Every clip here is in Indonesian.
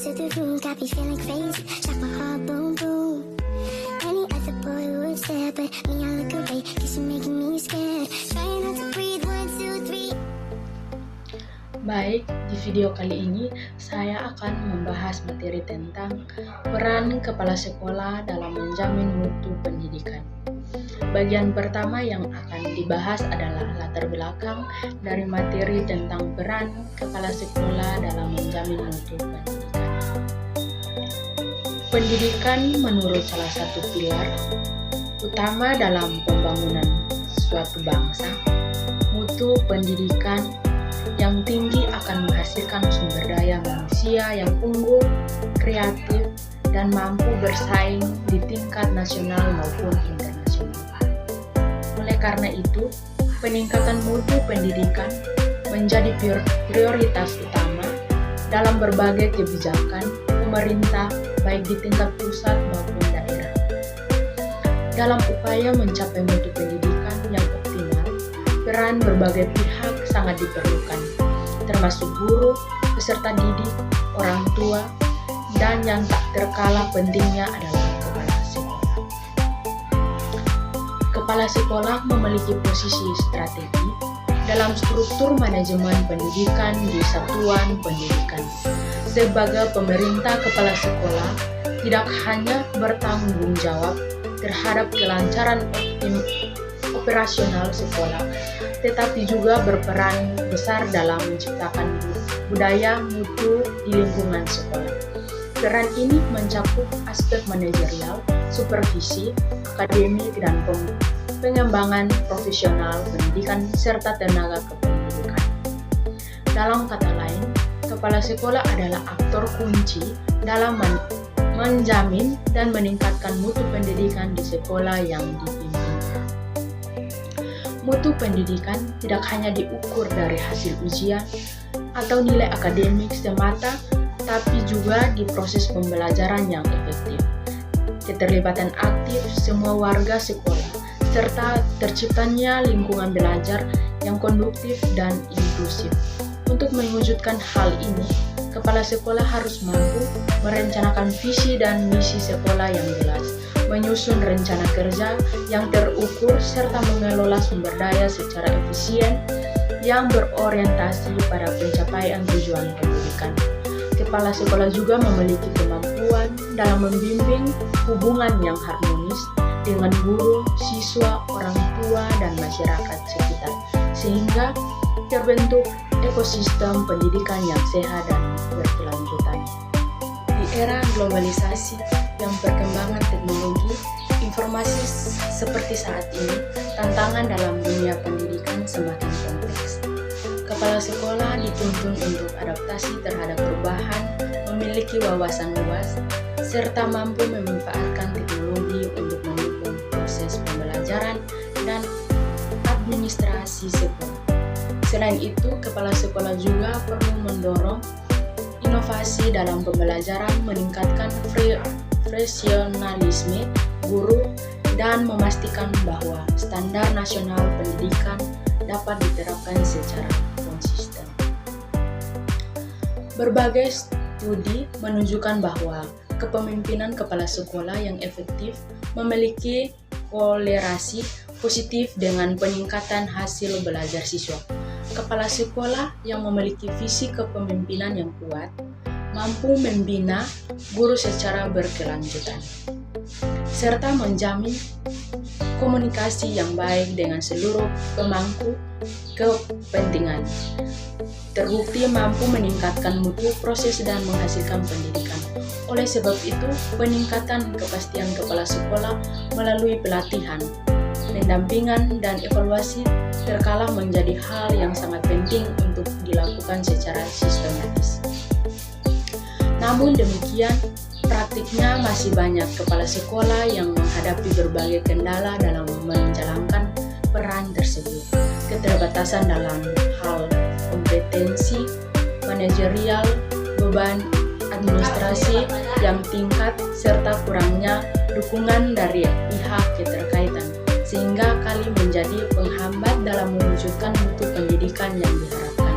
to the room, got me feeling crazy. Shock my heart, boom, boom. Any other boy would stare, but me, I look away, cause you're making me scared. Trying not to breathe, 1, 2, 3. Baik, di video kali ini saya akan membahas materi tentang peran kepala sekolah dalam menjamin mutu pendidikan. Bagian pertama yang akan dibahas adalah latar belakang dari materi tentang peran kepala sekolah dalam menjamin mutu pendidikan. Pendidikan menurut salah satu pilar utama dalam pembangunan suatu bangsa. Mutu pendidikan yang tinggi akan menghasilkan sumber daya manusia yang unggul, kreatif, dan mampu bersaing di tingkat nasional maupun internasional. Oleh karena itu, peningkatan mutu pendidikan menjadi prioritas utama dalam berbagai kebijakan pemerintah baik di tingkat pusat maupun daerah. Dalam upaya mencapai mutu pendidikan yang optimal, peran berbagai pihak sangat diperlukan, termasuk guru, peserta didik, orang tua, dan yang tak terkalah pentingnya adalah kepala sekolah. Kepala sekolah memiliki posisi strategi dalam struktur manajemen pendidikan di satuan pendidikan. Sebagai pemerintah, kepala sekolah tidak hanya bertanggung jawab terhadap kelancaran operasional sekolah, tetapi juga berperan besar dalam menciptakan budaya mutu di lingkungan sekolah. Peran ini mencakup aspek manajerial, supervisi, akademik, dan pengembangan profesional pendidikan serta tenaga kependidikan. Dalam kata lain, kepala sekolah adalah aktor kunci dalam menjamin dan meningkatkan mutu pendidikan di sekolah yang dipimpin. Mutu pendidikan tidak hanya diukur dari hasil ujian atau nilai akademik semata, tapi juga di proses pembelajaran yang efektif, keterlibatan aktif semua warga sekolah, serta terciptanya lingkungan belajar yang konduktif dan inklusif. Untuk mewujudkan hal ini, kepala sekolah harus mampu merencanakan visi dan misi sekolah yang jelas, menyusun rencana kerja yang terukur, serta mengelola sumber daya secara efisien yang berorientasi pada pencapaian tujuan pendidikan. Kepala sekolah juga memiliki kemampuan dalam membimbing hubungan yang harmonis dengan guru, siswa, orang tua, dan masyarakat sekitar, sehingga terbentuk ekosistem pendidikan yang sehat dan berkelanjutan. Di era globalisasi yang perkembangan teknologi, informasi seperti saat ini, tantangan dalam dunia pendidikan semakin kompleks. Kepala sekolah dituntun untuk adaptasi terhadap perubahan, memiliki wawasan luas, serta mampu memanfaatkan teknologi untuk mendukung proses pembelajaran dan administrasi sekolah. Selain itu, kepala sekolah juga perlu mendorong inovasi dalam pembelajaran, meningkatkan profesionalisme guru, dan memastikan bahwa standar nasional pendidikan dapat diterapkan secara konsisten. Berbagai studi menunjukkan bahwa kepemimpinan kepala sekolah yang efektif memiliki korelasi positif dengan peningkatan hasil belajar siswa. Kepala sekolah yang memiliki visi kepemimpinan yang kuat mampu membina guru secara berkelanjutan, serta menjamin komunikasi yang baik dengan seluruh pemangku kepentingan. Terbukti mampu meningkatkan mutu proses dan menghasilkan pendidikan. Oleh sebab itu, peningkatan kepastian kepala sekolah melalui pelatihan, pendampingan, dan evaluasi terkala menjadi hal yang sangat penting untuk dilakukan secara sistematis. Namun demikian, praktiknya masih banyak kepala sekolah yang menghadapi berbagai kendala dalam menjalankan peran tersebut. Keterbatasan dalam hal kompetensi, manajerial, beban administrasi yang tingkat, serta kurangnya dukungan dari pihak keterkaitan, sehingga kali menjadi penghambat dalam mewujudkan mutu pendidikan yang diharapkan.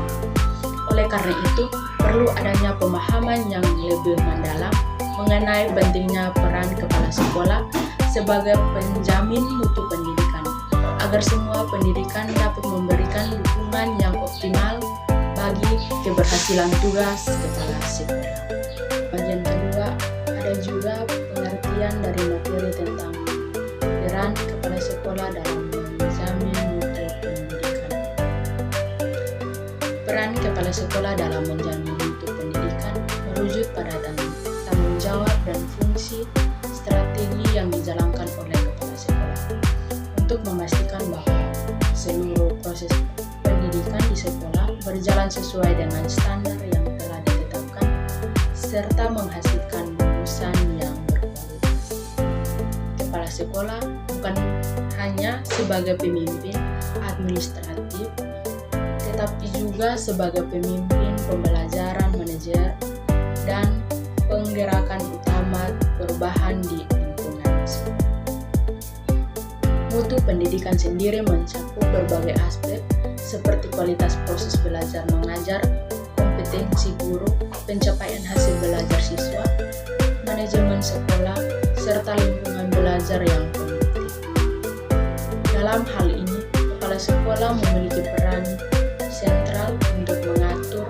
Oleh karena itu, perlu adanya pemahaman yang lebih mendalam mengenai pentingnya peran kepala sekolah sebagai penjamin mutu pendidikan, agar semua pendidikan dapat memberikan dukungan yang optimal bagi keberhasilan tugas kepala sekolah. Bagian kedua, ada juga pengertian dari materi tentang peran kepala sekolah dalam menjamin mutu pendidikan. Peran kepala sekolah dalam menjamin mutu pendidikan merujuk pada tanggung jawab dan fungsi strategi yang dijalankan oleh kepala sekolah untuk memastikan bahwa seluruh proses pendidikan di sekolah berjalan sesuai dengan standar yang telah ditetapkan serta menghasilkan lulusan yang berkualitas. Kepala sekolah bukan hanya sebagai pemimpin administratif, tetapi juga sebagai pemimpin pembelajaran, manajer, dan penggerakan utama perubahan di lingkungan sekolah. Mutu pendidikan sendiri mencakup berbagai aspek seperti kualitas proses belajar mengajar, kompetensi guru, pencapaian hasil belajar siswa, manajemen sekolah, serta lingkungan belajar yang kondusif. Dalam hal ini, kepala sekolah memiliki peran sentral untuk mengatur,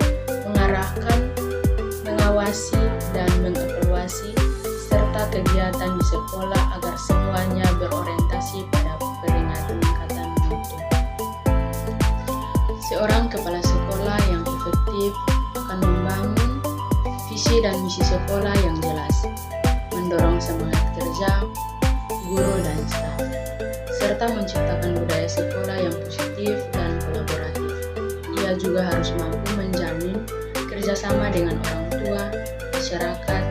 mengarahkan, mengawasi, dan mengevaluasi serta kegiatan di sekolah agar semuanya berorientasi pada peningkatan mutu. Seorang kepala sekolah yang efektif akan membangun visi dan misi sekolah yang jelas, mendorong semangat kerja guru dan staf, serta menciptakan budaya sekolah yang positif dan kolaboratif. Ia juga harus mampu menjalin kerjasama dengan orang tua, masyarakat,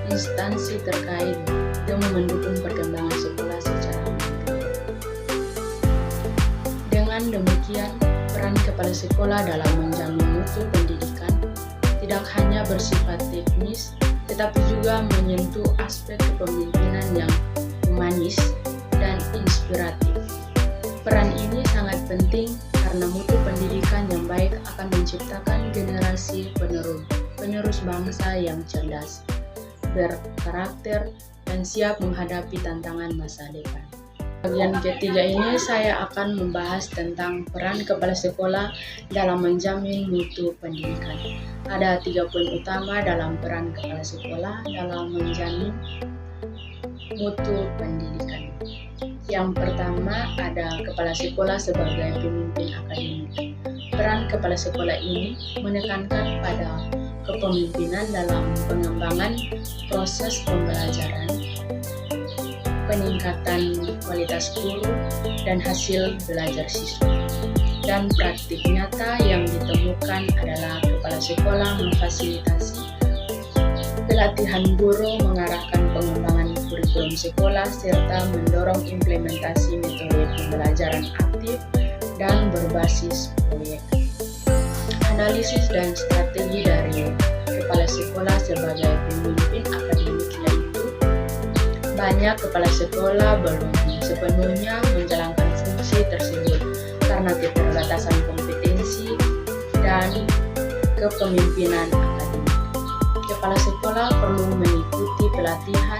instansi terkait demi mendukung perkembangan sekolah secara mandiri. Dengan demikian, peran kepala sekolah dalam menjamin mutu pendidikan tidak hanya bersifat teknis, tetapi juga menyentuh aspek kepemimpinan yang humanis dan inspiratif. Peran ini sangat penting karena mutu pendidikan yang baik akan menciptakan generasi penerus bangsa yang cerdas, berkarakter, dan siap menghadapi tantangan masa depan. Bagian ketiga ini saya akan membahas tentang peran kepala sekolah dalam menjamin mutu pendidikan. Ada 3 poin utama dalam peran kepala sekolah dalam menjamin mutu pendidikan. Yang pertama, ada kepala sekolah sebagai pemimpin akademik. Peran kepala sekolah ini menekankan pada kepemimpinan dalam pengembangan proses pembelajaran, peningkatan kualitas guru dan hasil belajar siswa. Dan praktik nyata yang ditemukan adalah kepala sekolah memfasilitasi pelatihan guru, mengarahkan pengembangan kurikulum sekolah, serta mendorong implementasi metode pembelajaran aktif dan berbasis proyek. Analisis dan strategi dari kepala sekolah sebagai pemimpin akademik yaitu banyak kepala sekolah belum sepenuhnya menjalankan fungsi tersebut karena keterbatasan kompetensi dan kepemimpinan akademik. Kepala sekolah perlu mengikuti pelatihan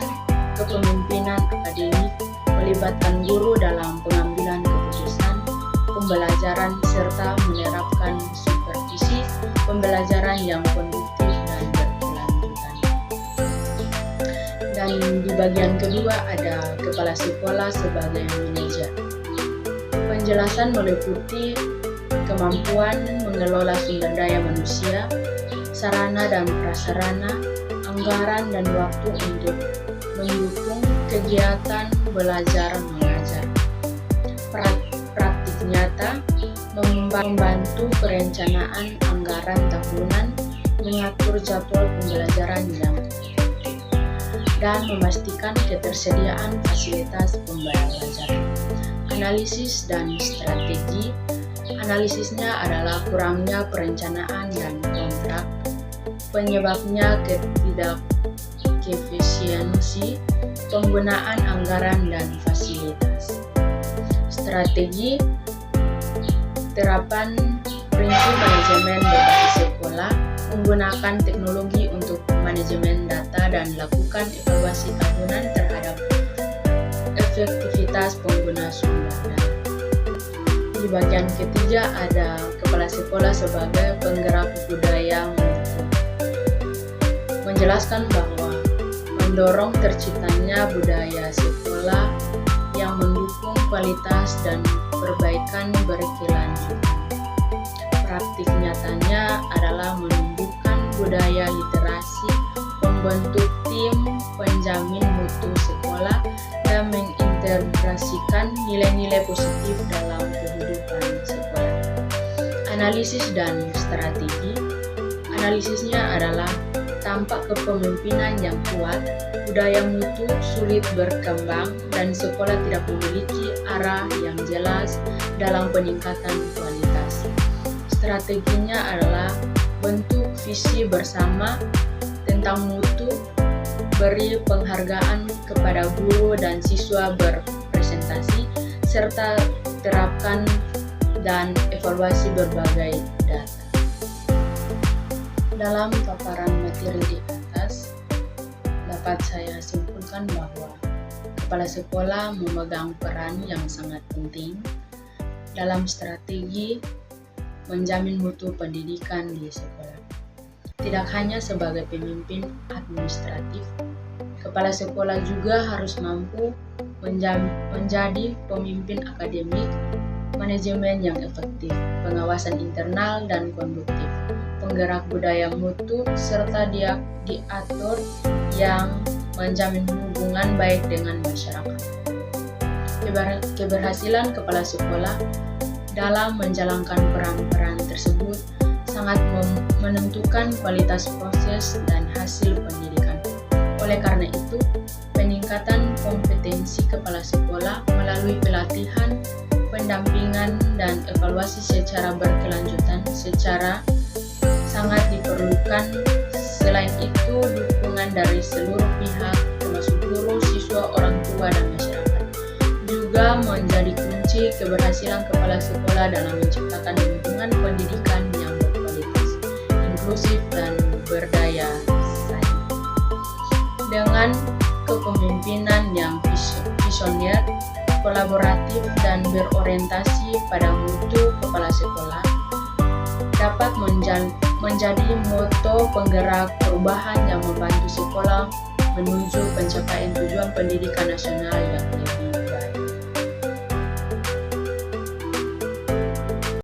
kepemimpinan akademik, melibatkan guru dalam pengambilan keputusan, pembelajaran, serta menerapkan supervisi pembelajaran yang konduktif dan berkelanjutan. Dan di bagian kedua ada kepala sekolah sebagai manajer. Penjelasan meliputi kemampuan mengelola sumber daya manusia, sarana dan prasarana, anggaran dan waktu untuk mendukung kegiatan belajar mengajar. Praktik nyata membantu perencanaan anggaran tahunan, mengatur jadwal pembelajaran yang efektif, dan memastikan ketersediaan fasilitas pembelajaran. Analisis dan strategi. Analisisnya adalah kurangnya perencanaan dan kontrak, penyebabnya ketidakefisiensi penggunaan anggaran dan fasilitas. Strategi, terapan prinsip manajemen berbasis sekolah, menggunakan teknologi untuk manajemen data dan lakukan evaluasi tahunan terhadap efektivitas pengguna sumber daya. Di bagian ketiga ada kepala sekolah sebagai penggerak budaya mutu. Menjelaskan bahwa mendorong terciptanya budaya sekolah yang mendukung kualitas dan perbaikan berkelanjutan. Praktik nyatanya adalah menumbuhkan budaya literasi, membentuk tim penjamin mutu sekolah, dan mengintegrasikan nilai-nilai positif dalam kehidupan sekolah. Analisis dan strategi. Analisisnya adalah tanpa kepemimpinan yang kuat, budaya mutu sulit berkembang dan sekolah tidak memiliki arah yang jelas dalam peningkatan kualitas. Strateginya adalah bentuk visi bersama tentang mutu, beri penghargaan kepada guru dan siswa berpresentasi, serta terapkan dan evaluasi berbagai data. Dalam paparan materi di atas, dapat saya simpulkan bahwa kepala sekolah memegang peran yang sangat penting dalam strategi menjamin mutu pendidikan di sekolah. Tidak hanya sebagai pemimpin administratif, kepala sekolah juga harus mampu menjadi pemimpin akademik, manajemen yang efektif, pengawasan internal dan konduktif, penggerak budaya mutu, serta diatur yang menjamin hubungan baik dengan masyarakat. Keberhasilan kepala sekolah dalam menjalankan peran-peran tersebut sangat menentukan kualitas proses dan hasil pendidikan. Oleh karena itu, peningkatan kompetensi kepala sekolah melalui pelatihan, pendampingan, dan evaluasi secara berkelanjutan sangat diperlukan. Selain itu, dukungan dari seluruh pihak, termasuk guru, siswa, orang tua, dan masyarakat, juga menjadi kunci keberhasilan kepala sekolah dalam menciptakan lingkungan pendidikan yang berkualitas, inklusif, dan berdaya saing. Dengan kepemimpinan yang visioner, kolaboratif, dan berorientasi pada mutu, kepala sekolah dapat menjadi moto penggerak perubahan yang membantu sekolah menuju pencapaian tujuan pendidikan nasional yang lebih